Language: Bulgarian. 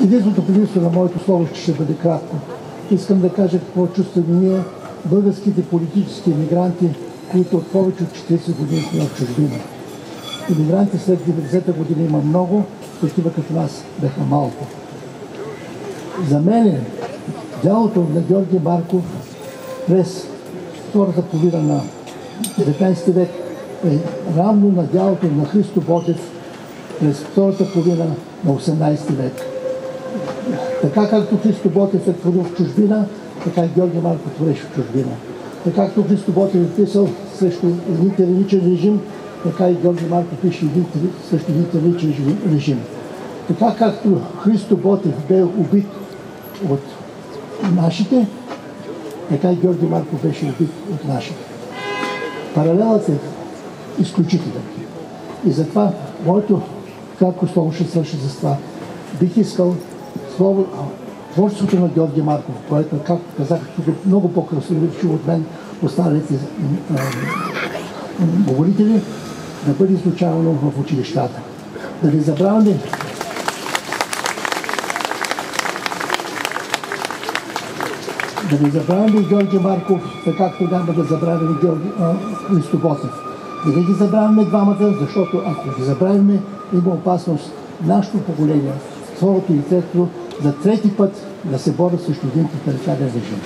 Единственото предимство на моето слово ще бъде кратко. Искам да кажа какво чувстваме ние, българските политически емигранти, които от повече от 40 години сме в чужбина. Емигранти след 90-та година има много, такива като нас бяха малко. За мен делото на Георги Марков през втората половина на 19 век е равно на делото на Христо Ботев през втората половина на 18 век. Така както Христо Ботев е творил в чужбина, така и Георги Марков твореше в чужбина. Така както Христо Ботев е писал срещу един тираничен режим, така и Георги Марков пише срещу един тираничен режим. Така както Христо Ботев бе убит от нашите, така и Георги Марков беше убит от нашите. Паралелът е изключителен. И затова моето кратко слово ще свърши за това. Бих искал творчеството на Георги Марков, което, както казах, тук много по-красиво от мен останалите говорители, да бъде изучавано в училищата. Да не забравяме Георги Марков, така както няма да забравяме Христо Ботев. Да не ги забравяме двамата, защото ако ги забравяме, има опасност нашето поколение, второто и третото, за трети път да се борят срещу един тоталитарен режим.